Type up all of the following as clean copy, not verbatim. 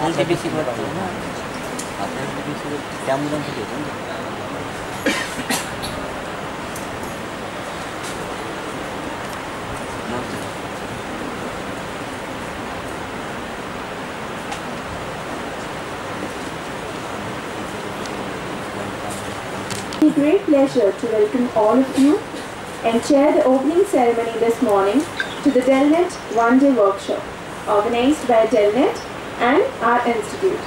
आपल्याला वाटतं ना, आपल्याला त्या मुलांसाठी होतं ना. It's a great pleasure to welcome all of you and chair the opening ceremony this morning to the DELNET one-day workshop organized by DELNET and our institute.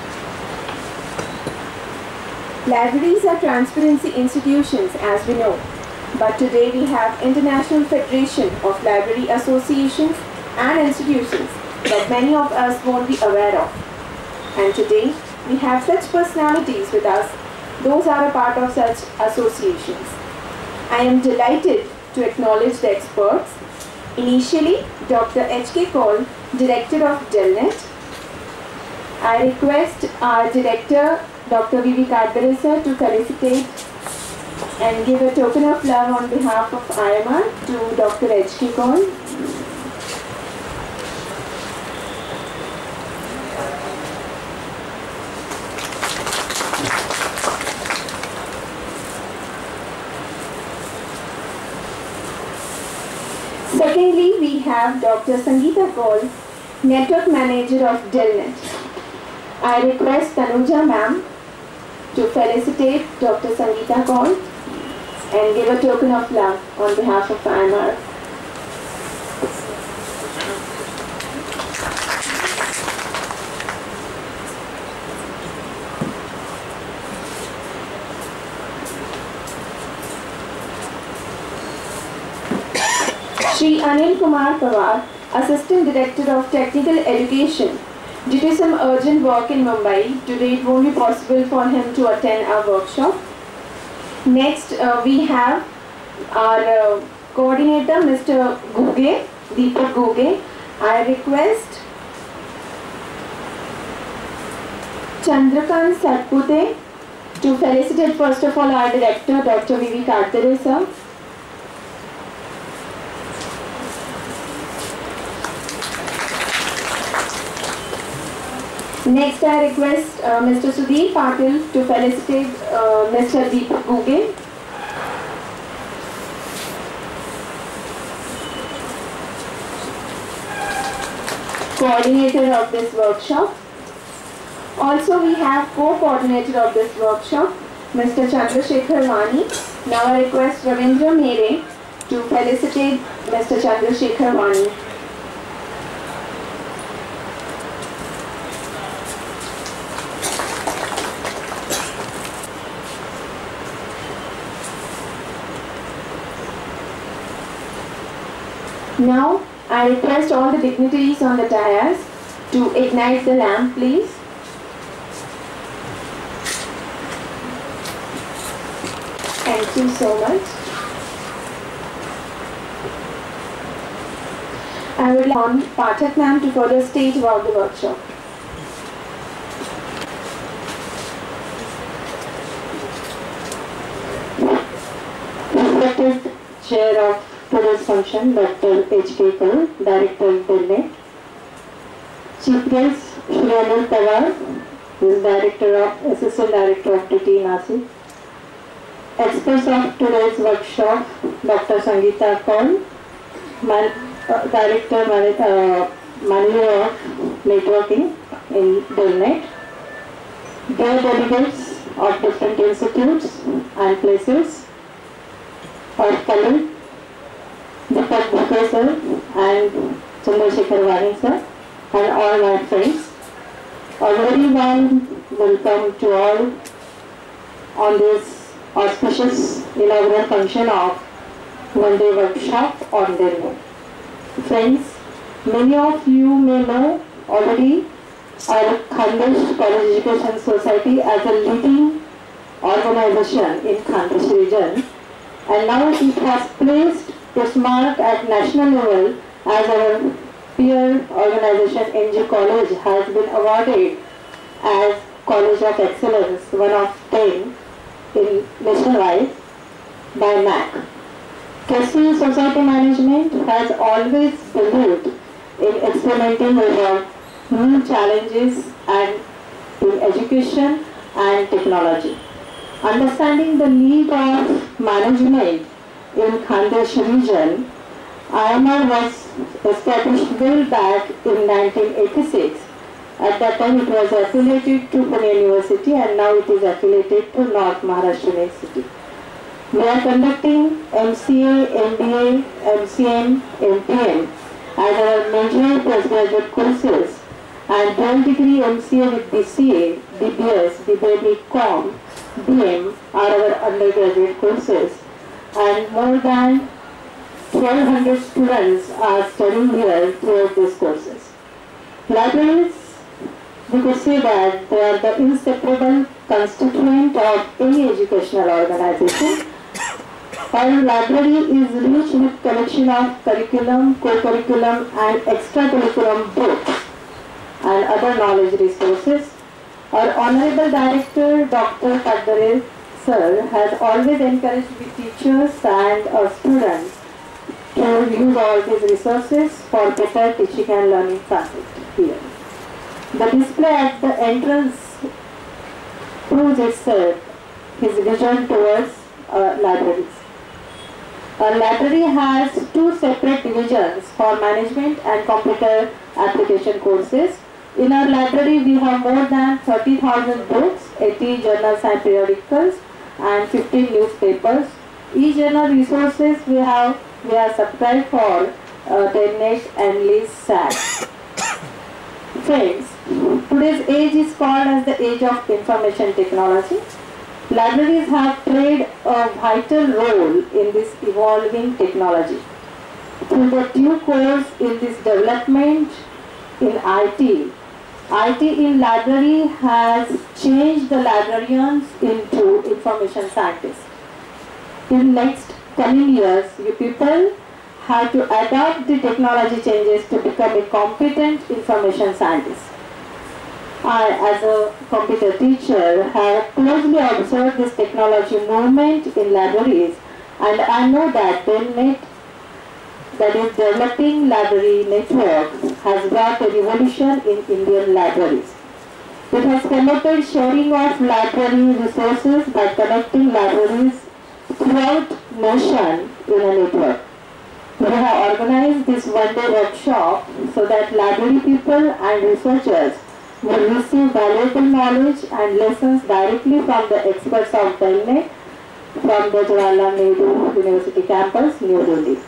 Libraries are transparency institutions, as we know, but today we have International Federation of Library Associations and Institutions that many of us won't be aware of. And today we have such personalities with us. Those are a part of such associations. I am delighted to acknowledge the experts. Initially, Dr. H.K. Kaul, Director of DELNET. I request our Director, Dr. V.V. Kardare sir, to felicitate and give a token of love on behalf of IMR to Dr. H.K. Kaul. Secondly, we have Dr. Sangeeta Kaul, Network Manager of DELNET. I request Tanuja ma'am to felicitate Dr. Sangeeta Kaul and give a token of love on behalf of IMR. Shri Anil Kumar Pawar, Assistant Director of Technical Education. Due to some urgent work in Mumbai, today it won't be possible for him to attend our workshop. Next, we have our coordinator, Mr. Guge, Deepak Guge. I request Chandrakant Satpute to felicitate first of all our Director, Dr. V.V. Kardare sir. Next, I request Mr. Sudhir Patil to felicitate Mr. Deepak Guge. Coordinator of this workshop. Also, we have co-coordinator of this workshop, Mr. Chandrasekhar Vani. Now, I request Ravindra Mere to felicitate Mr. Chandrasekhar Vani. Now, I request all the dignitaries on the dais to ignite the lamp, please. Thank you so much. I would like on Pathak ma'am to further state about the workshop. Respected Chair of today's function, Dr. H.K. Kaul, Director of DELNET. Chief Guest, Shri Anil Pawar, who is Assistant Director of TT Nasik. Experts of today's workshop, Dr. Sangeeta Kaul, Director Manager of Networking in DELNET. Dear delegates of different institutes and places, our colleagues, Deepak Guge sir and Chandrasekhar Vani sir and all my friends. A very warm welcome to all on this auspicious inaugural function of one-day workshop on DELNET. Friends, many of you may know already our Khandesh College Education Society as a leading organization in Khandesh region, and now it has placed its mark at national level as our peer organization NG College has been awarded as College of Excellence, one of 10 in nationwide by MAC. KC Society Management has always believed in experimenting with new challenges and in education and technology. Understanding the need of management in Khandesh region, IMR was established way back in 1986. At that time it was affiliated to Pune University and now it is affiliated to North Maharashtra University. We are conducting MCA, MBA, MCM, MPM as our major postgraduate courses and dual degree MCA with BCA, DBS, BBA, BM are our undergraduate courses and more than 1200 students are studying here throughout these courses. Libraries, we could say that they are the inseparable constituent of any educational organization. Our library is rich with collection of curriculum, co-curriculum and extracurriculum books and other knowledge resources. Our Honorable Director, Dr. Kadare Sir, has always encouraged the teachers and students to use all these resources for better teaching and learning practice here. The display at the entrance proves itself his vision towards libraries. Our library has two separate divisions for management and computer application courses. In our library we have more than 30,000 books, 80 journals and periodicals and 15 newspapers. E-journal resources we are subscribed for DELNET and LISAT. Friends, today's age is called as the age of information technology. Libraries have played a vital role in this evolving technology. Through the due course in this development in IT in library has changed the librarians into information scientists. In next coming years, you people have to adapt the technology changes to become a competent information scientist. I, as a computer teacher, have closely observed this technology movement in libraries, and I know that DELNET, that is Developing Library Network, has brought a revolution in Indian libraries. It has promoted sharing of library resources by connecting libraries throughout nation in a network. We have organized this one-day workshop so that library people and researchers will receive valuable knowledge and lessons directly from the experts of DELNET from the Jawaharlal Nehru University campus, New Delhi.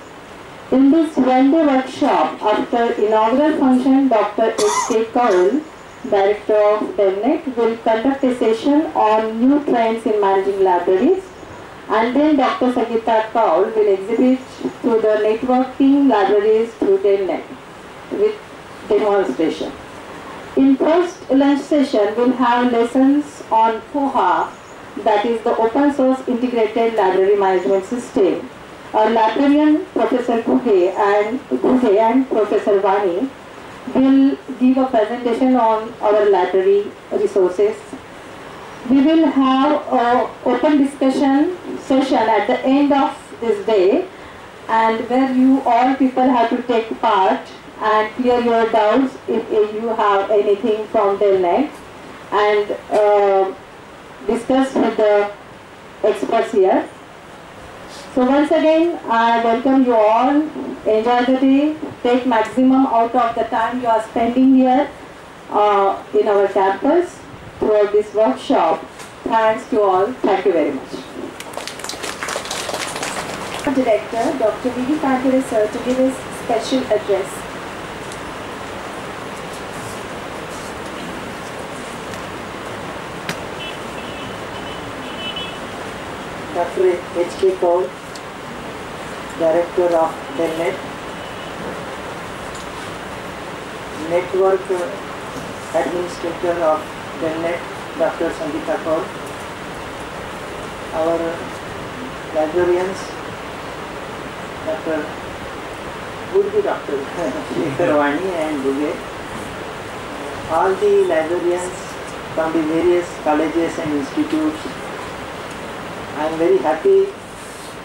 In this one-day workshop, after inaugural function, Dr. H.K. Kaul, Director of DELNET, will conduct a session on new trends in managing libraries, and then Dr. Sangeeta Kaul will exhibit through the networking libraries through DELNET with demonstration. In first lunch session, we'll have lessons on POHA, that is the Open Source Integrated Library Management System. Our librarian, Professor Guhe and Professor Vani will give a presentation on our library resources. We will have an open discussion session at the end of this day, and where you all people have to take part and clear your doubts if you have anything from DELNET, and discuss with the experts here. So once again, I welcome you all. Enjoy the day. Take maximum out of the time you are spending here in our campus throughout this workshop. Thanks to all. Thank you very much. Director, Dr. V.D. Kadare Sir, to give his special address. Dr. H.K. Kaul, Director of DELNET, Network Administrator of DELNET, Dr. Sangeeta Kaul, our librarians, Dr. Shekhar Vani and Guge, all the librarians from the various colleges and institutes. I am very happy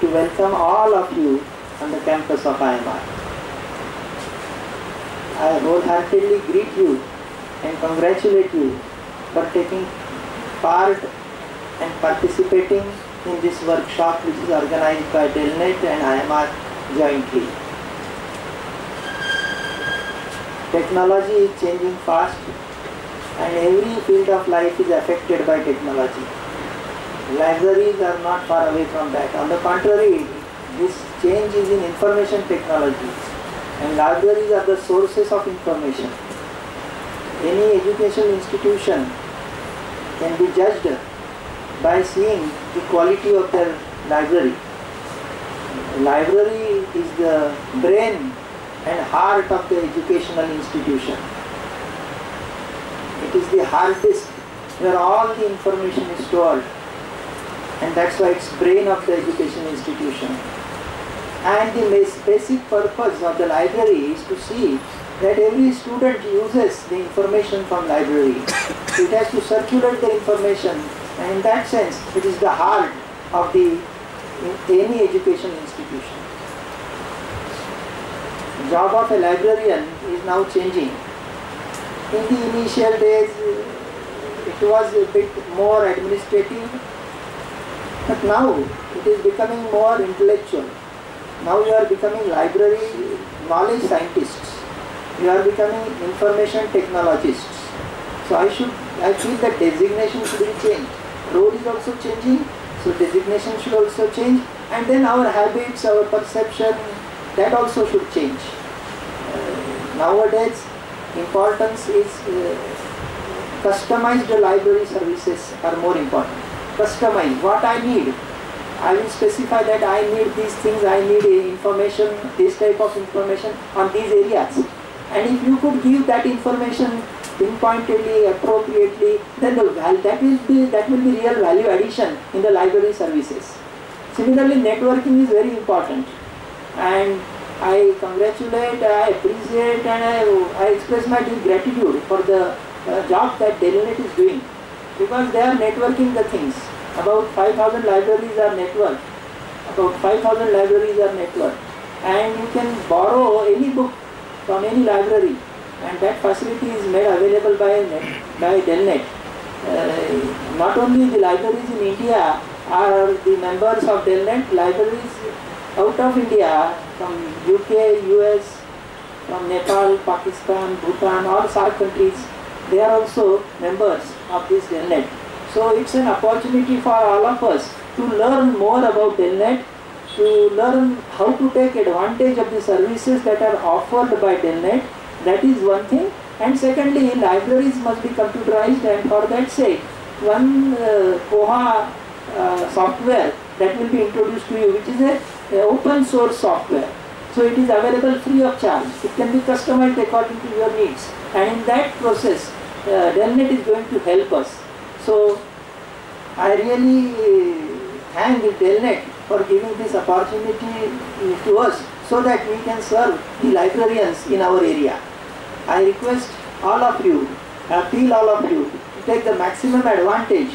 to welcome all of you on the campus of IMR. I wholeheartedly greet you and congratulate you for taking part and participating in this workshop which is organized by DELNET and IMR jointly. Technology is changing fast and every field of life is affected by technology. Libraries are not far away from that. On the contrary, this change is in information technology and libraries are the sources of information. Any educational institution can be judged by seeing the quality of their library. Library is the brain and heart of the educational institution. It is the hard disk where all the information is stored, and that's why it's brain of the educational institution. And the basic purpose of the library is to see that every student uses the information from library. It has to circulate the information, and in that sense it is the heart of any educational institution. The job of a librarian is now changing. In the initial days it was a bit more administrative, but now it is becoming more intellectual. Now you are becoming library knowledge scientists. You are becoming information technologists. So I feel that designation should be changed. Role is also changing, so designation should also change, and then our habits, our perception, that also should change. Nowadays, importance is customized library services are more important. Customize what I need. I will specify that I need these things, I need information, this type of information on these areas. And if you could give that information pinpointedly, appropriately, then that will be real value addition in the library services. Similarly, networking is very important, and I congratulate, I appreciate, and I express my deep gratitude for the job that DELNET is doing, because they are networking the things. About 5,000 libraries are networked. And you can borrow any book from any library, and that facility is made available by DELNET. Not only the libraries in India are the members of DELNET, libraries out of India, from UK, US, from Nepal, Pakistan, Bhutan, all SAARC countries, they are also members of this DELNET. So it's an opportunity for all of us to learn more about DELNET, to learn how to take advantage of the services that are offered by DELNET. That is one thing. And secondly, libraries must be computerized, and for that sake, one Koha software that will be introduced to you, which is a open source software. So it is available free of charge. It can be customized according to your needs. And in that process, DELNET is going to help us. So I really thank DELNET for giving this opportunity to us so that we can serve the librarians in our area. I request all of you, appeal all of you to take the maximum advantage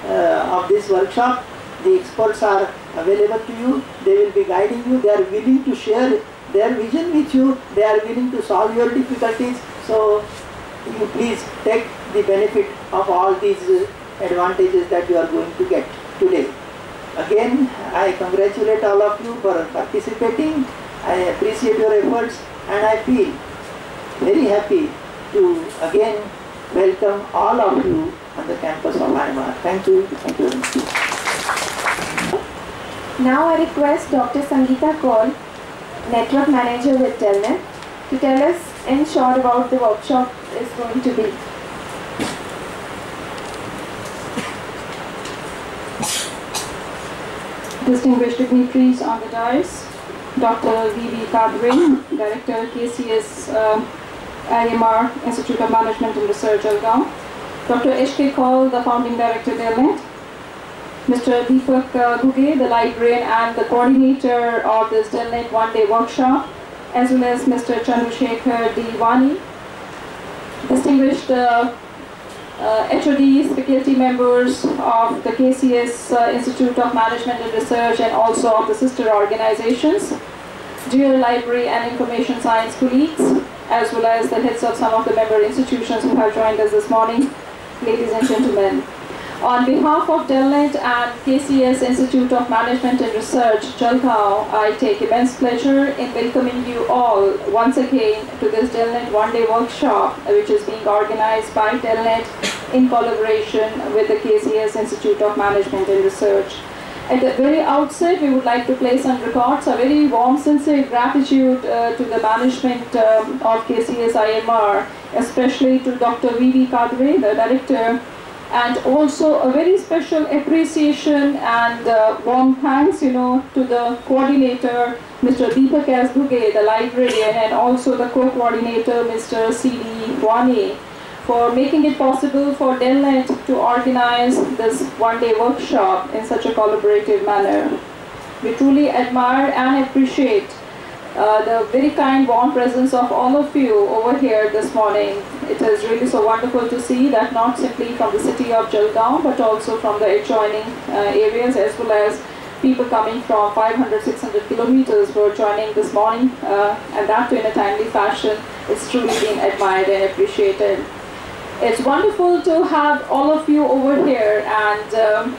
of this workshop. The experts are available to you, they will be guiding you, they are willing to share their vision with you, they are willing to solve your difficulties. So you please take the benefit of all these advantages that you are going to get today. Again, I congratulate all of you for participating. I appreciate your efforts, and I feel very happy to again welcome all of you on the campus of IMR. Thank you. Thank you very much. Now I request Dr. Sangeeta Kaul, Network Manager with DELNET, to tell us in short about the workshop is going to be. Distinguished dignitaries on the dais, Dr. V.B. Kadri, Director, KCS IMR, Institute of Management and Research, Algaon, Dr. H.K. Kaul, the Founding Director, DELNET, Mr. Deepak Guge, the librarian and the coordinator of this DELNET one-day workshop, as well as Mr. Chandrasekhar Diwani, distinguished HODs, faculty members of the KCS Institute of Management and Research, and also of the sister organizations, dear library and information science colleagues, as well as the heads of some of the member institutions who have joined us this morning, ladies and gentlemen. On behalf of DELNET and KCS Institute of Management and Research, Jalgaon, I take immense pleasure in welcoming you all once again to this DELNET one-day workshop, which is being organized by DELNET in collaboration with the KCS Institute of Management and Research. At the very outset, we would like to place on record a very warm, sincere gratitude to the management of KCS IMR, especially to Dr. V.V. Kadre, the director, and also a very special appreciation and warm thanks, to the coordinator, Mr. Deepak S. Bhuge, the librarian, and also the co-coordinator, Mr. C.D. Wani, for making it possible for DELNET to organize this one-day workshop in such a collaborative manner. We truly admire and appreciate the very kind, warm presence of all of you over here this morning. It is really so wonderful to see that not simply from the city of Jalgaon, but also from the adjoining areas, as well as people coming from 500, 600 kilometers who are joining this morning, and that too in a timely fashion. It's truly been admired and appreciated. It's wonderful to have all of you over here, and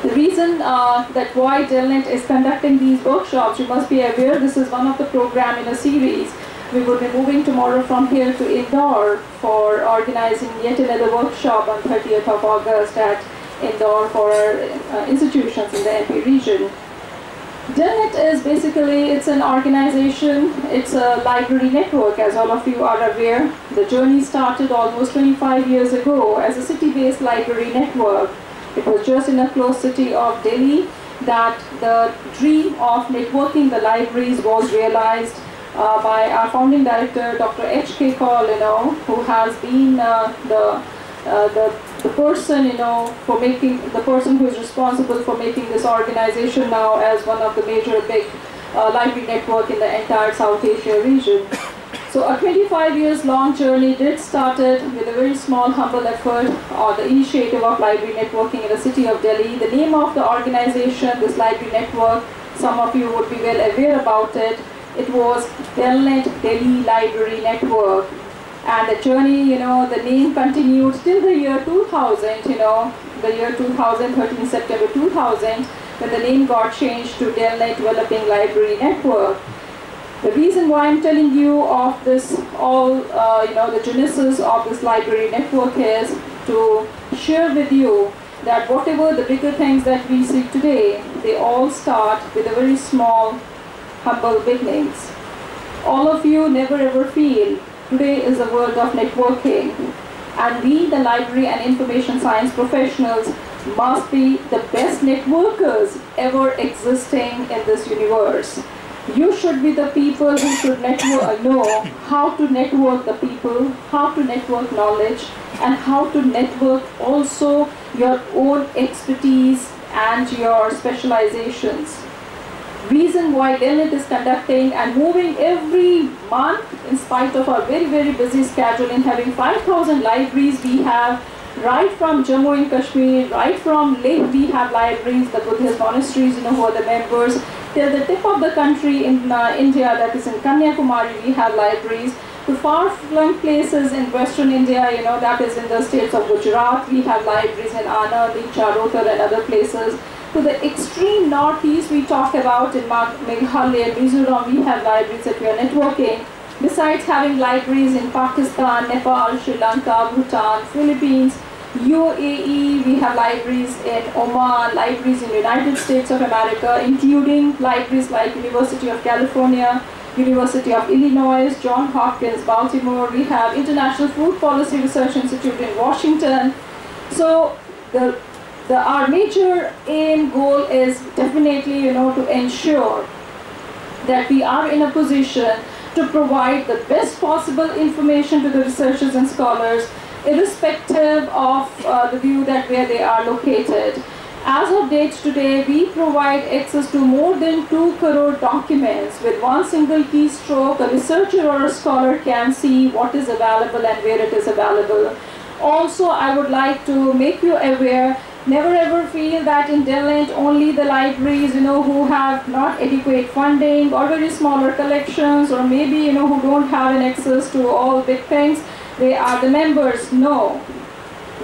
the reason that why DELNET is conducting these workshops, you must be aware, this is one of the program in a series. We will be moving tomorrow from here to Indore for organizing yet another workshop on 30th of August at Indore for our institutions in the MP region. DELNET is basically, it's an organization, it's a library network, as all of you are aware. The journey started almost 25 years ago as a city-based library network. It was just in a close city of Delhi that the dream of networking the libraries was realized by our founding director, Dr. H.K. Kaul, who has been the person, for making, the person who is responsible for making this organization now as one of the major big library network in the entire South Asia region. So a 25 years long journey did started with a very small, humble effort on the initiative of library networking in the city of Delhi. The name of the organization, this library network, some of you would be well aware about it. It was DELNET Delhi Library Network. And the journey, the name continued till the year 2000, the year 2013, September 2000, when the name got changed to DELNET Developing Library Network. The reason why I'm telling you of this, the genesis of this library network is to share with you that whatever the bigger things that we see today, they all start with a very small, humble beginnings. All of you never ever feel today is a world of networking, and we, the library and information science professionals, must be the best networkers ever existing in this universe. You should be the people who should know how to network the people, how to network knowledge, and how to network also your own expertise and your specializations. Reason why DELNET is conducting and moving every month, in spite of our very, very busy schedule in having 5,000 libraries we have, right from Jammu and Kashmir, right from Leh we have libraries, the Buddhist monasteries, who are the members, till the tip of the country in India, that is in Kanyakumari, we have libraries. To far-flung places in Western India, that is in the states of Gujarat, we have libraries in Anand, in Charotar and other places. To the extreme northeast, we talk about in Meghalaya and Mizoram, we have libraries that we are networking. Besides having libraries in Pakistan, Nepal, Sri Lanka, Bhutan, Philippines, UAE, we have libraries in Oman, libraries in United States of America, including libraries like University of California, University of Illinois, Johns Hopkins, Baltimore. We have International Food Policy Research Institute in Washington. So our major aim goal is definitely, to ensure that we are in a position to provide the best possible information to the researchers and scholars, irrespective of the view that where they are located. As of date today, we provide access to more than 2 crore documents. With one single keystroke, a researcher or a scholar can see what is available and where it is available. Also, I would like to make you aware Never ever feel that in DELNET only the libraries, who have not adequate funding or very smaller collections, or maybe, who don't have an access to all big things, they are the members. No.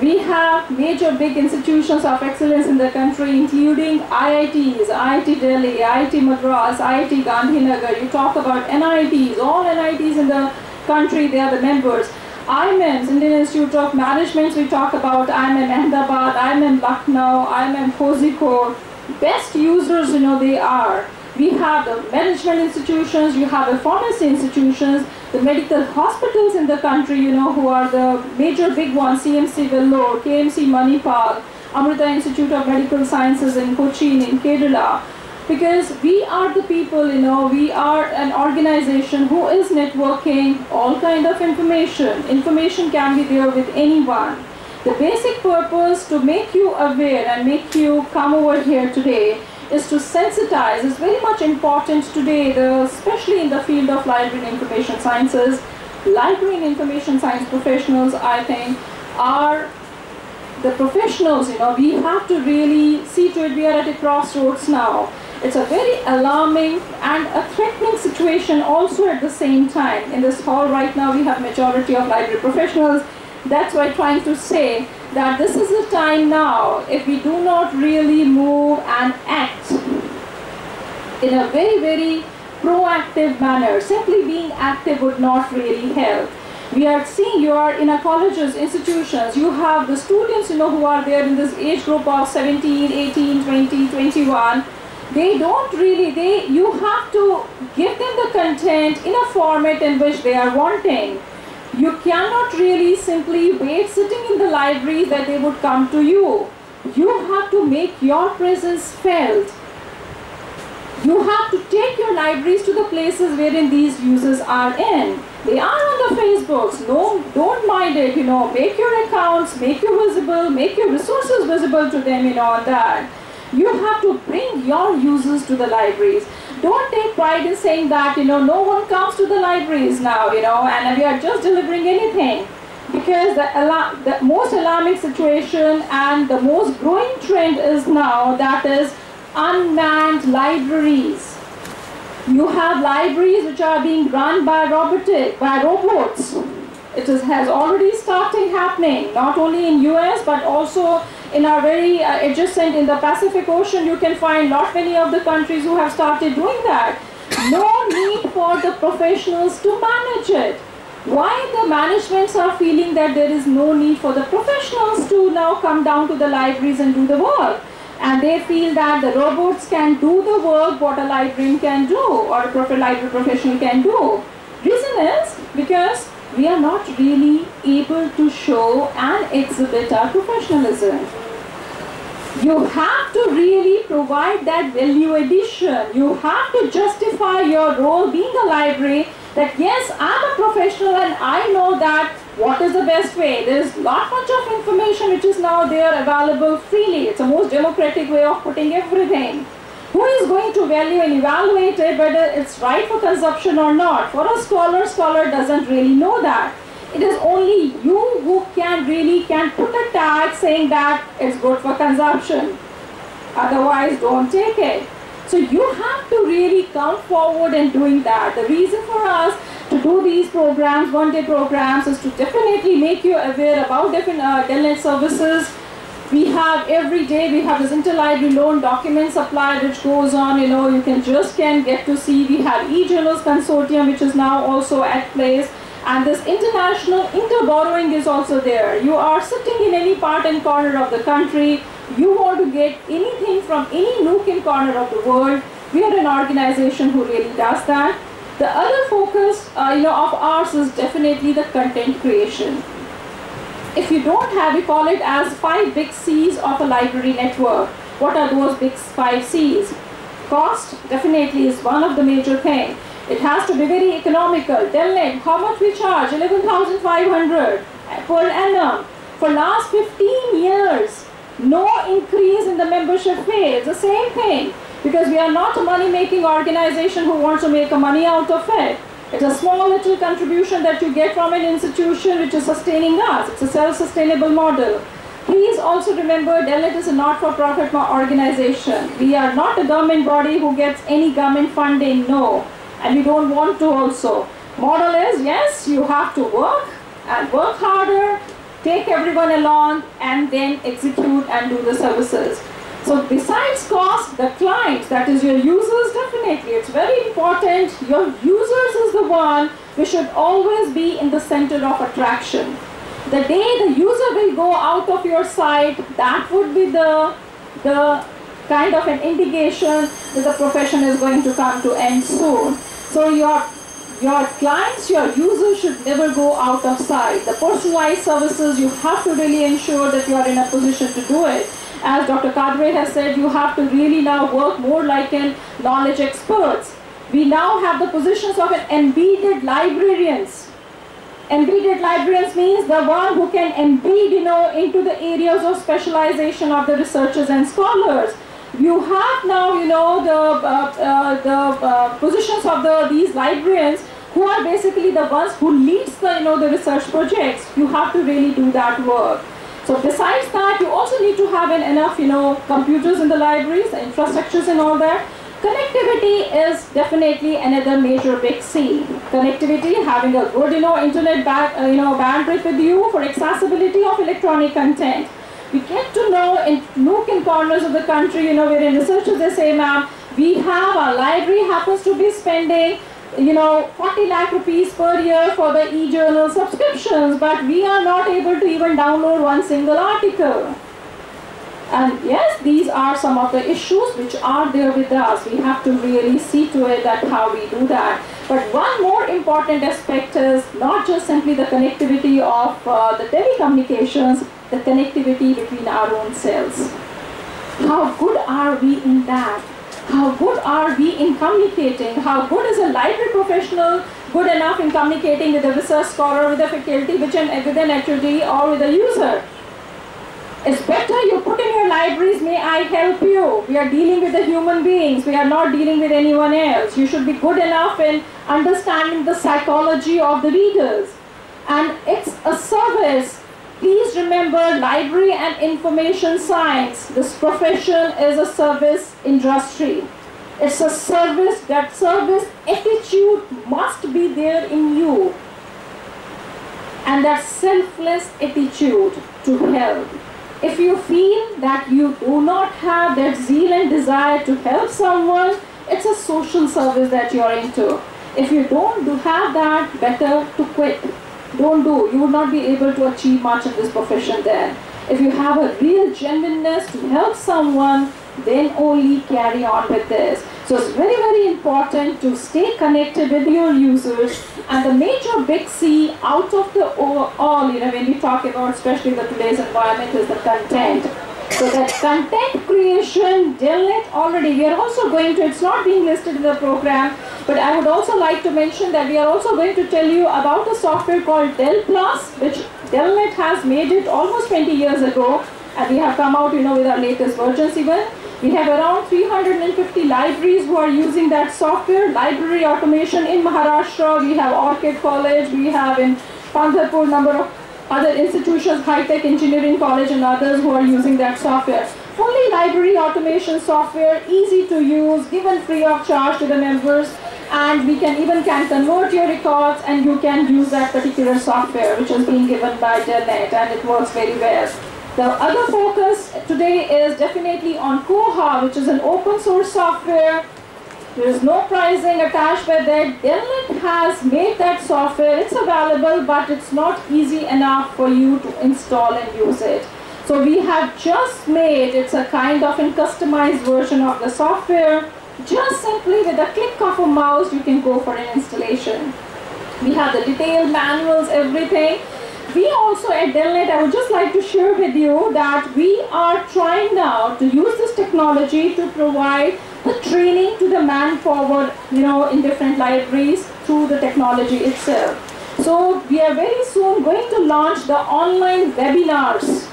We have major big institutions of excellence in the country, including IITs, IIT Delhi, IIT Madras, IIT Gandhinagar. You talk about NITs, all NITs in the country, they are the members. IIMs, Indian Institute of Management, we talk about IIM Ahmedabad, IIM Lucknow, IIM Kozhikode. Best users, they are. We have the management institutions, you have the pharmacy institutions, the medical hospitals in the country, who are the major big ones, CMC Vellore, KMC Manipal, Amrita Institute of Medical Sciences in Cochin, in Kerala. Because we are the people, we are an organization who is networking all kind of information. Information can be there with anyone. The basic purpose to make you aware and make you come over here today is to sensitize. It's very much important today, especially in the field of library and information sciences. Library and information science professionals, I think, are the professionals, we have to really see to it. We are at a crossroads now. It's a very alarming and a threatening situation also at the same time. In this hall right now, we have majority of library professionals. That's why I'm trying to say that this is the time now, if we do not really move and act in a very, very proactive manner. Simply being active would not really help. We are seeing, you are in a colleges, institutions, you have the students, who are there in this age group of 17, 18, 20, 21. They don't really, you have to give them the content in a format in which they are wanting. You cannot really simply wait sitting in the library that they would come to you. You have to make your presence felt. You have to take your libraries to the places wherein these users are in. They are on the Facebooks. No, don't mind it, make your accounts, make you visible, make your resources visible to them, on that. You have to bring your users to the libraries. Don't take pride in saying that, no one comes to the libraries now, and we are just delivering anything. Because the most alarming situation and the most growing trend is now, that is unmanned libraries. You have libraries which are being run by robots. It has already started happening, not only in US, but also in our very adjacent, in the Pacific Ocean. You can find many of the countries who have started doing that. No need for the professionals to manage it. Why the managements are feeling that there is no need for the professionals to now come down to the libraries and do the work? And they feel that the robots can do the work what a librarian can do, or a library professional can do. Reason is because we are not really able to show and exhibit our professionalism. You have to really provide that value addition. You have to justify your role being a library, that yes, I'm a professional and I know that what is the best way. There is lot much of information which is now there available freely. It's the most democratic way of putting everything. Who is going to value and evaluate it, whether it's right for consumption or not? For a scholar doesn't really know that. It is only you who can put a tag saying that it's good for consumption. Otherwise, don't take it. So you have to really come forward in doing that. The reason for us to do these programs, one-day programs, is to definitely make you aware about different DELNET services. We have every day, we have this interlibrary loan document supply which goes on, you can get to see. We have e-journals consortium which is now also at place. And this international inter-borrowing is also there. You are sitting in any part and corner of the country. You want to get anything from any nook and corner of the world. We are an organization who really does that. The other focus of ours is definitely the content creation. If you don't have, we call it as 5 big C's of a library network. What are those big 5 C's? Cost definitely is one of the major things. It has to be very economical. DELNET, how much we charge? 11,500 per annum. For last 15 years, no increase in the membership fee. It's the same thing. Because we are not a money-making organization who wants to make money out of it. It's a small little contribution that you get from an institution which is sustaining us. It's a self-sustainable model. Please also remember, DELNET is a not-for-profit organization. We are not a government body who gets any government funding, no. And we don't want to also. Model is, yes, you have to work and work harder, take everyone along, and then execute and do the services. So besides cost, the clients, that is your users, definitely, it's very important. Your users is the one who should always be in the center of attraction. The day the user will go out of your site, that would be the kind of an indication that the profession is going to come to end soon. So your clients, your users should never go out of sight. The personalized services, you have to really ensure that you are in a position to do it. As Dr. Kadre has said, you have to really now work more like an knowledge experts. We now have the positions of an embedded librarians. Embedded librarians means the one who can embed, into the areas of specialization of the researchers and scholars. You have now, the positions of these librarians who are basically the ones who leads the research projects. You have to really do that work. So besides that, you also need to have enough, computers in the libraries, infrastructures and all that. Connectivity is definitely another major big C. Connectivity, having a good, internet bandwidth with you for accessibility of electronic content. We get to know in nook and corners of the country, wherein researchers they say, ma'am, we have, our library happens to be spending 40 lakh rupees per year for the e-journal subscriptions, but we are not able to even download one single article. And yes, these are some of the issues which are there with us. We have to really see to it that how we do that. But one more important aspect is not just simply the connectivity of the telecommunications, the connectivity between our own selves. How good are we in that? How good are we in communicating? How good is a library professional good enough in communicating with a research scholar, with a faculty, with an actuary, or with a user? It's better you put in your libraries, may I help you? We are dealing with the human beings. We are not dealing with anyone else. You should be good enough in understanding the psychology of the readers. And it's a service. Please remember, library and information science, this profession is a service industry. It's a service, that service attitude must be there in you. And that selfless attitude to help. If you feel that you do not have that zeal and desire to help someone, it's a social service that you're into. If you don't have that, better to quit. Don't do. You will not be able to achieve much in this profession then. If you have a real genuineness to help someone, then only carry on with this. So it's very, very important to stay connected with your users. And the major big C out of the all, when we talk about especially the today's environment, is the content. So that content creation, DELNET already, we are also going to, it's not being listed in the program, but I would also like to mention that we are also going to tell you about a software called DEL Plus, which DELNET has made it almost 20 years ago, and we have come out, with our latest versions even. We have around 350 libraries who are using that software. Library automation in Maharashtra, we have Orchid College, we have in Pandharpur number of other institutions, high-tech engineering college and others who are using that software. Fully library automation software, easy to use, given free of charge to the members, and we can convert your records and you can use that particular software which is being given by DELNET, and it works very well. The other focus today is definitely on Koha, which is an open source software. There is no pricing attached with it. DELNET has made that software. It's available, but it's not easy enough for you to install and use it. So we have just made, it's a kind of a customized version of the software. Just simply with a click of a mouse, you can go for an installation. We have the detailed manuals, everything. We also at DELNET, I would just like to share with you that we are trying now to use this technology to provide the training to the manpower, in different libraries through the technology itself. So we are very soon going to launch the online webinars.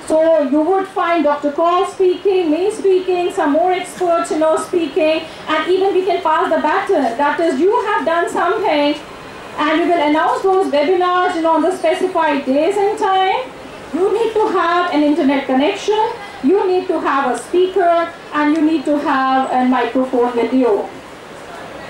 So you would find Dr. Kaur speaking, me speaking, some more experts, speaking, and even we can pass the baton. That is, you have done something, and we will announce those webinars, on the specified days and time. You need to have an internet connection, you need to have a speaker, and you need to have a microphone with you.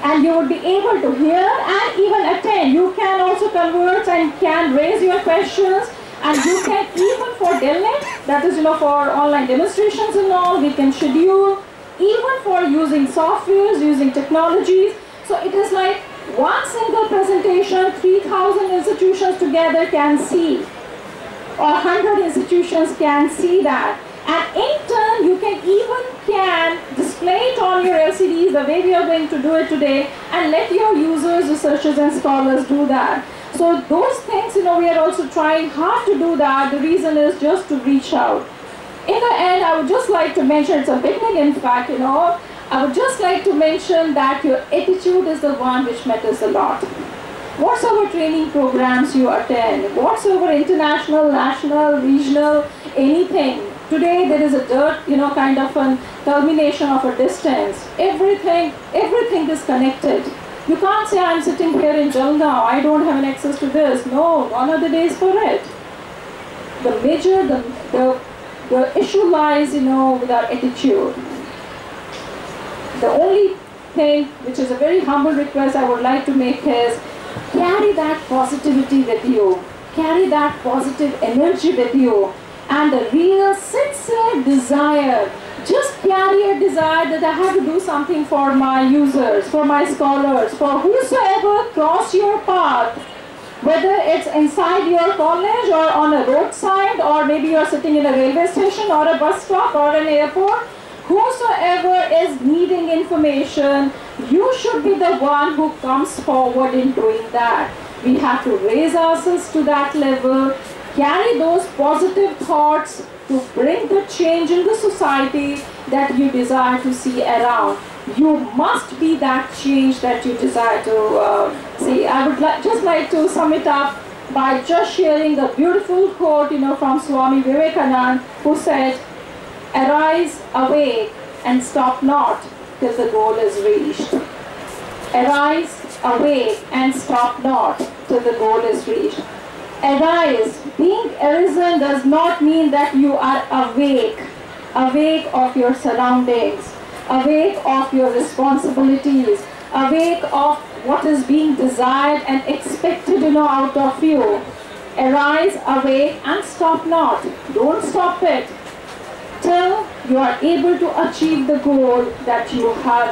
And you would be able to hear and even attend. You can also converse and can raise your questions, and you can even for DELNET, that is for online demonstrations and all, we can schedule, even for using softwares, using technologies. So it is like one single presentation, 3,000 institutions together can see, or 100 institutions can see that. And in turn, you can display it on your LCDs the way we are going to do it today, and let your users, researchers, and scholars do that. So those things, we are also trying hard to do that. The reason is just to reach out. In the end, I would just like to mention, it's a beginning in fact, I would just like to mention that your attitude is the one which matters a lot. Whatsoever training programs you attend, whatsoever international, national, regional, anything, today there is a kind of a culmination of a distance. Everything is connected. You can't say I'm sitting here in Jalgaon, I don't have an access to this. No, gone are the days for it. The issue lies, with our attitude. The only thing, which is a very humble request I would like to make, is carry that positivity with you, carry that positive energy with you, and a real sincere desire. Just carry a desire that I have to do something for my users, for my scholars, for whosoever cross your path, whether it's inside your college or on a roadside, or maybe you're sitting in a railway station or a bus stop or an airport. Whosoever is needing information, you should be the one who comes forward in doing that. We have to raise ourselves to that level, carry those positive thoughts to bring the change in the society that you desire to see around. You must be that change that you desire to see. I would just like to sum it up by just sharing a beautiful quote, from Swami Vivekananda, who said, "Arise, awake, and stop not till the goal is reached." Arise, awake, and stop not till the goal is reached. Arise, being arisen does not mean that you are awake of your surroundings, awake of your responsibilities, awake of what is being desired and expected, out of you. Arise, awake, and stop not. Don't stop it till you are able to achieve the goal that you have,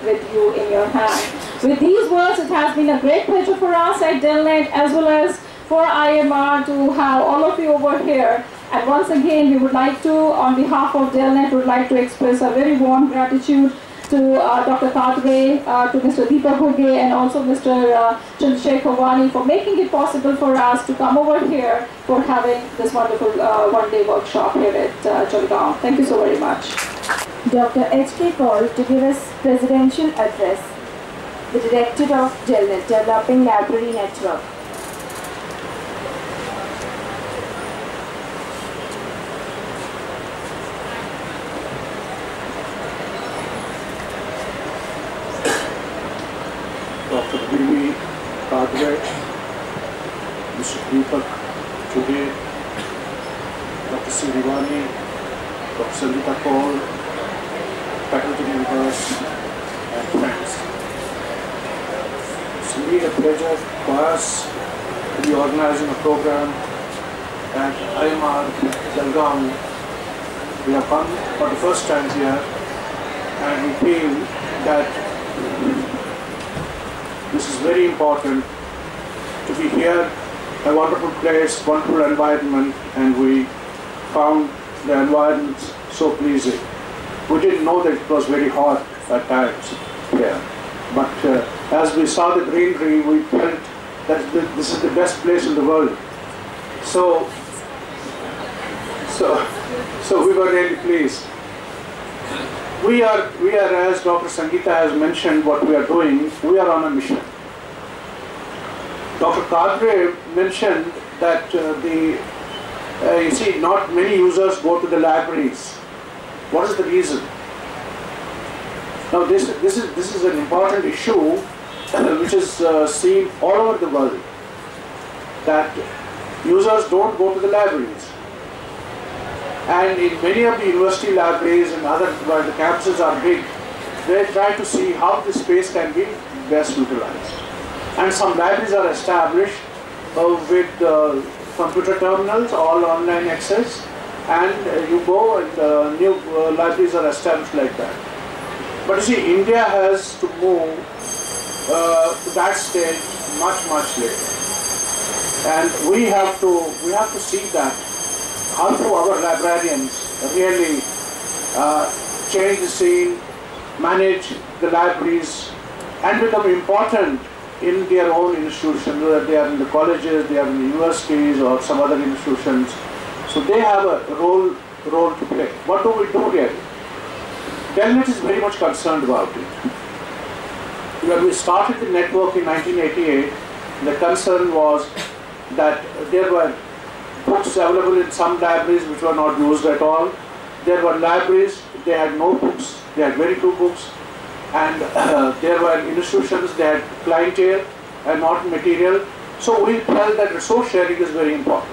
with you in your hand. With these words, it has been a great pleasure for us at DELNET, as well as for IMR, to have all of you over here. And once again, we would like to, on behalf of DELNET, would like to express a very warm gratitude to Dr. Kadre, to Mr. Deepak Huge, and also Mr. Chandrasekhar Wani for making it possible for us to come over here for having this wonderful one-day workshop here at Jalgaon. Thank you so very much. Dr. H.K. called to give us presidential address, the director of DELNET, Developing Library Network. Dr. B.V. Kadre, Mr. Deepak Huge, Dr. Sirivani, Dr. Sangeeta Kaul, faculty members, and friends. It's indeed a pleasure for us to be organizing a program at IMR Jalgaon. We have come for the first time here, and we feel that this is very important to be here, a wonderful place, wonderful environment, and we found the environment so pleasing. We didn't know that it was very hot at times here, but as we saw the greenery, we felt that this is the best place in the world. So we were really pleased. We are, as Dr. Sangeeta has mentioned, what we are doing, we are on a mission. Dr. Kadre mentioned that you see, not many users go to the libraries. What is the reason? Now, this is an important issue which is seen all over the world, that users don't go to the libraries. And in many of the university libraries and other, where the campuses are big, they try to see how the space can be best utilized. And some libraries are established with computer terminals, all online access, and you go and new libraries are established like that. But you see, India has to move to that stage much later. And we have to see that how do our librarians really change the scene, manage the libraries, and become important in their own institutions, whether they are in the colleges, they are in the universities, or some other institutions. So they have a role to play. What do we do here? DELNET is very much concerned about it. When we started the network in 1988, the concern was that there were books available in some libraries which were not used at all. There were libraries, they had no books, they had very few books. And there were institutions, they had clientele and not material. So we felt that resource sharing is very important.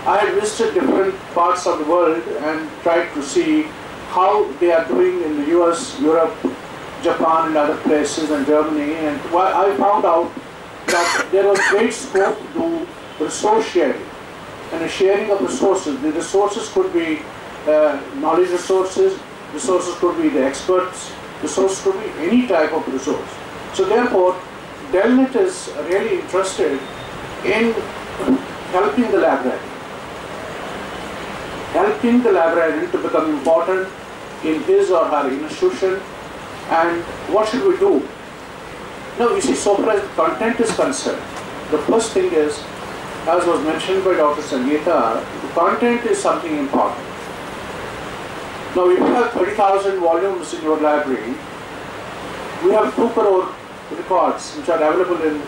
I had visited different parts of the world and tried to see how they are doing in the US, Europe, Japan and other places, and Germany. And I found out that there was great scope to do resource sharing and a sharing of resources. The resources could be knowledge resources could be the experts, resources could be any type of resource. So therefore, DELNET is really interested in helping the librarian to become important in his or her institution. And what should we do? Now you see, so far as content is concerned, the first thing is, as was mentioned by Dr. Sangeeta, content is something important. Now if you have 30,000 volumes in your library, we have 2 crore records which are available in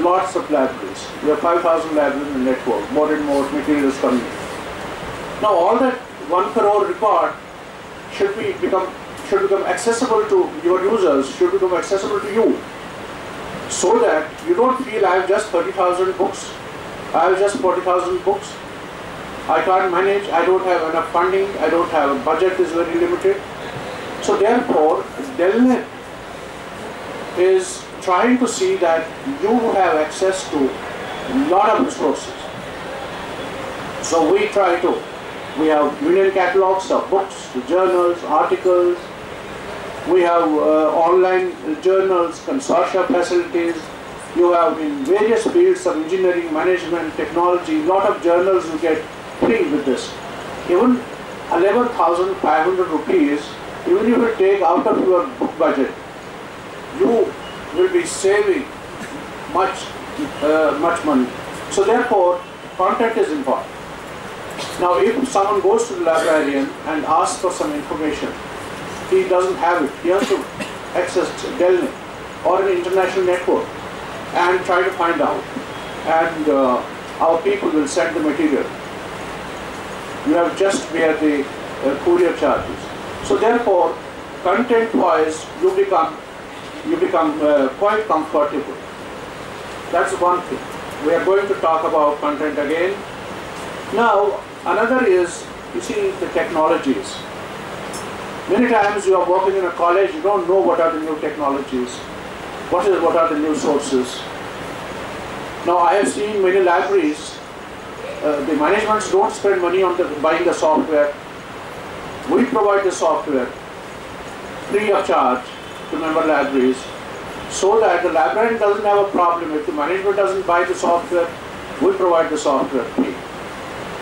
lots of libraries. We have 5,000 libraries in the network, more and more materials coming in. Now all that 1 crore record should become accessible to your users, should become accessible to you, so that you don't feel I have just 30,000 books, I have just 40,000 books, I can't manage, I don't have enough funding, I don't have a budget, is very limited. So therefore, DELNET is trying to see that you have access to a lot of resources. So we have union catalogs of books, journals, articles. We have online journals, consortia facilities. You have in various fields of engineering, management, technology, lot of journals you get free with this. Even 11,500 rupees, even if you take out of your book budget, you will be saving much money. So therefore, content is important. Now if someone goes to the librarian and asks for some information, he doesn't have it, he has to access DELNET or an international network and try to find out. And our people will send the material. You have just bear the courier charges. So therefore, content-wise, you become quite comfortable. That's one thing. We are going to talk about content again. Now, another is, you see, the technologies. Many times you are working in a college, you don't know what are the new technologies, what are the new sources. Now, I have seen many libraries, the managements don't spend money on buying the software. We provide the software free of charge to member libraries, so that the librarian doesn't have a problem. If the management doesn't buy the software, we provide the software free.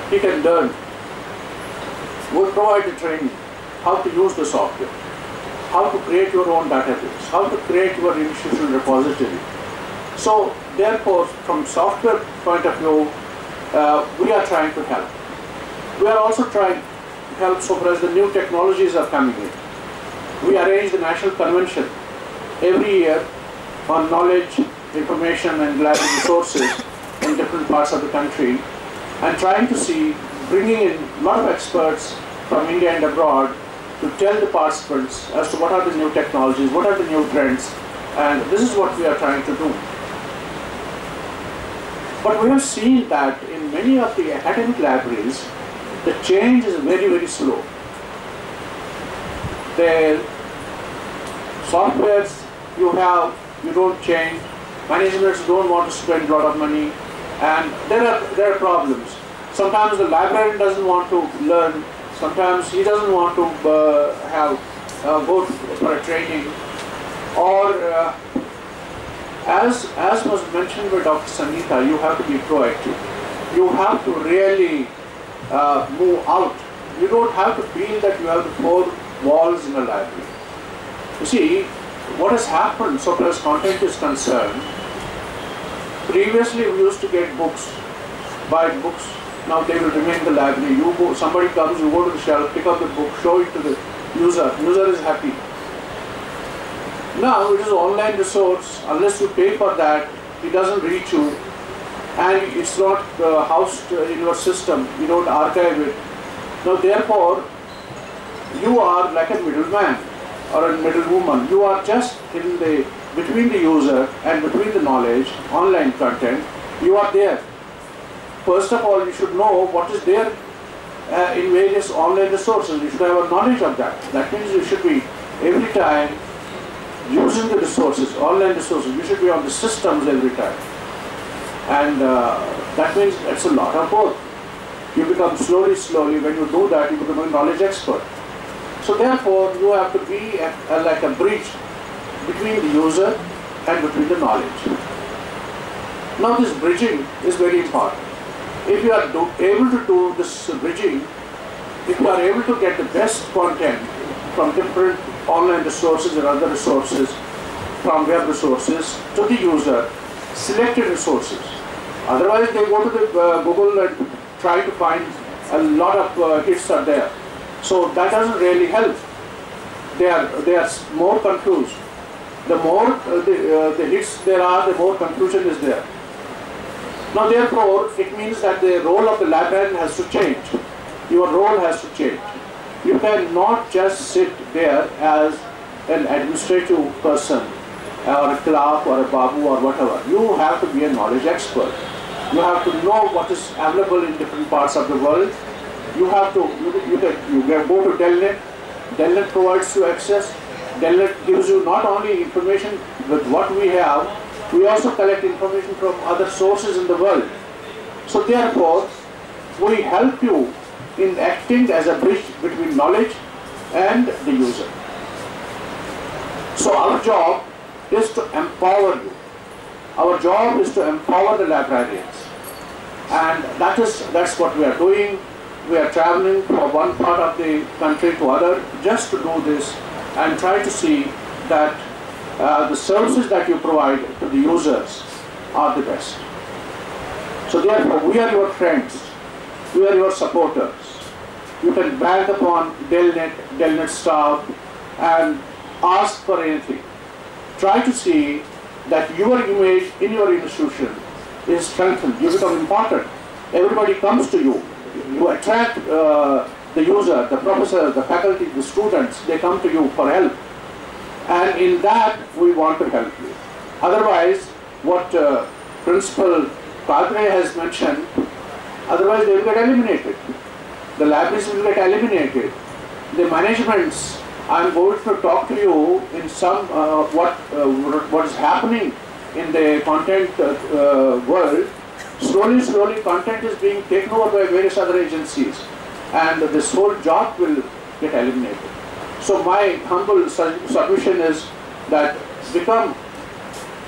He can learn. We provide the training, how to use the software, how to create your own database, how to create your institutional repository. So therefore, from software point of view, we are trying to help. We are also trying to help so far as the new technologies are coming in. We arrange the national convention every year on knowledge, information and library resources in different parts of the country, and trying to see, bringing in a lot of experts from India and abroad to tell the participants as to what are the new technologies, what are the new trends, and this is what we are trying to do. But we have seen that in many of the academic libraries, the change is very, very slow. The softwares you have, you don't change. Managements don't want to spend a lot of money, and there are problems. Sometimes the librarian doesn't want to learn. Sometimes he doesn't want to go for a training. Or as was mentioned by Dr. Sangeeta, you have to be proactive. You have to really move out. You don't have to feel that you have the four walls in a library. You see, what has happened so far as content is concerned, previously we used to get books, buy books. Now they will remain in the library. You go, somebody comes, you go to the shelf, pick up the book, show it to the user. User is happy. Now it is an online resource. Unless you pay for that, it doesn't reach you, and it's not housed in your system. You don't archive it. Now therefore, you are like a middleman or a middlewoman. You are just in the between the user and between the knowledge, online content. You are there. First of all, you should know what is there in various online resources. You should have a knowledge of that. That means you should be every time using the resources, online resources. You should be on the systems every time. And that means it's a lot of work. You become slowly, when you do that, you become a knowledge expert. So therefore, you have to be like a bridge between the user and between the knowledge. Now this bridging is very important. If you are able to do this bridging, if you are able to get the best content from different online resources and other resources, from web resources to the user, selected resources. Otherwise they go to the Google and try to find a lot of hits are there. So that doesn't really help. They are more confused. The more the hits there are, the more confusion is there. Now therefore, it means that the role of the librarian has to change. Your role has to change. You cannot just sit there as an administrative person or a clerk or a babu or whatever. You have to be a knowledge expert. You have to know what is available in different parts of the world. You have to, you go to DELNET. DELNET provides you access. DELNET gives you not only information with what we have, we also collect information from other sources in the world. So therefore, we help you in acting as a bridge between knowledge and the user. So our job is to empower you. Our job is to empower the librarians. And that's what we are doing. We are traveling from one part of the country to other just to do this and try to see that the services that you provide to the users are the best. So therefore, we are your friends. We are your supporters. You can bank upon DELNET staff and ask for anything. Try to see that your image in your institution is strengthened. You become important. Everybody comes to you. You attract the user, the professor, the faculty, the students. They come to you for help. And in that, we want to help you. Otherwise, what Principal Kadre has mentioned, otherwise they will get eliminated. The libraries will get eliminated. The managements, I am going to talk to you in some what is happening in the content world. Slowly content is being taken over by various other agencies, and this whole job will get eliminated. So my humble submission is that become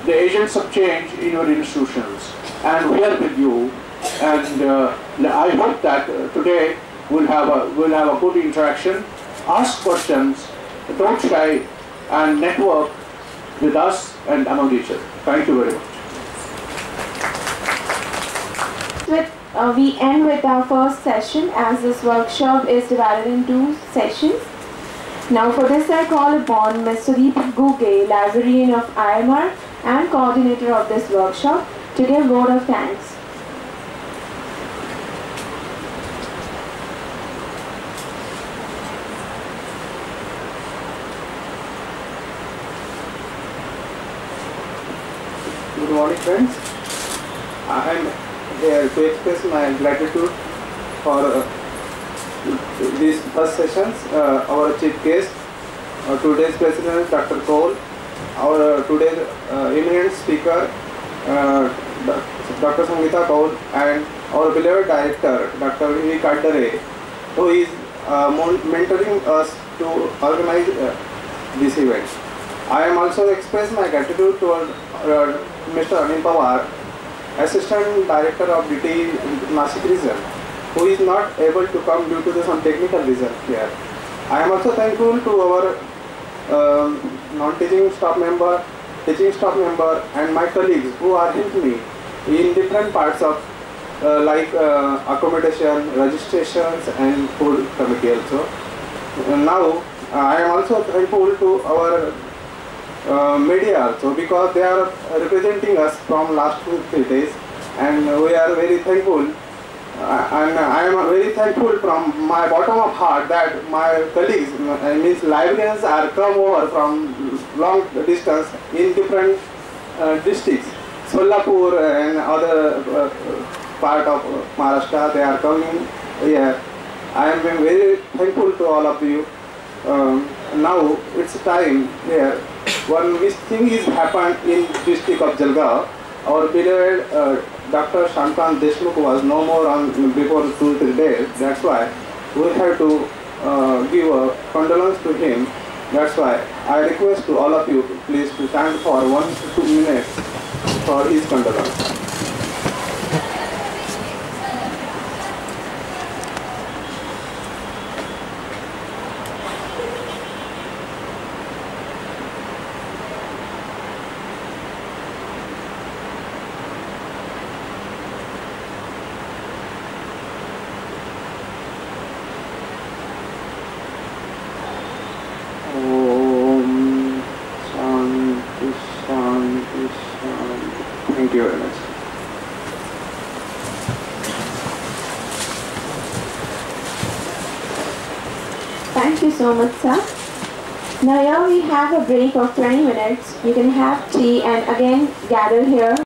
the agents of change in your institutions, and we are with you. And I hope that today we'll have a good interaction. Ask questions, don't shy, and network with us and among each other. Thank you very much. We end with our first session, as this workshop is divided into sessions. Now for this I call upon Mr. Deepak Guge, librarian of IMR and coordinator of this workshop, to give a vote of thanks. Good morning, friends. I am here to express my gratitude for these first sessions, our chief guest, today's president, Dr. Cole, our today's eminent speaker, Dr. Sangeeta Cole, and our beloved director, Dr. V. Kadare, who is mentoring us to organize this event. I am also express my gratitude toward Mr. Anil Pawar, Assistant Director of DT Nashik region, who is not able to come due to some technical reason here. I am also thankful to our non-teaching staff member, teaching staff member, and my colleagues who are helping me in different parts of accommodation, registrations, and food committee also. Now I am also thankful to our media also, because they are representing us from last 2-3 days, and we are very thankful. And I am very thankful from my bottom of heart that my colleagues, means librarians, are come over from long distance in different districts, Solapur and other part of Maharashtra. They are coming here. I am very thankful to all of you. Now it's time here. One thing is happened in district of Jalgaon. Our beloved Dr. Shantan Deshmukh was no more on before 2-3 days. That's why we have to give a condolence to him. That's why I request to all of you please to stand for 1 to 2 minutes for his condolence. Thank you very much. Thank you so much, sir. Now here we have a break of 20 minutes. You can have tea and again gather here.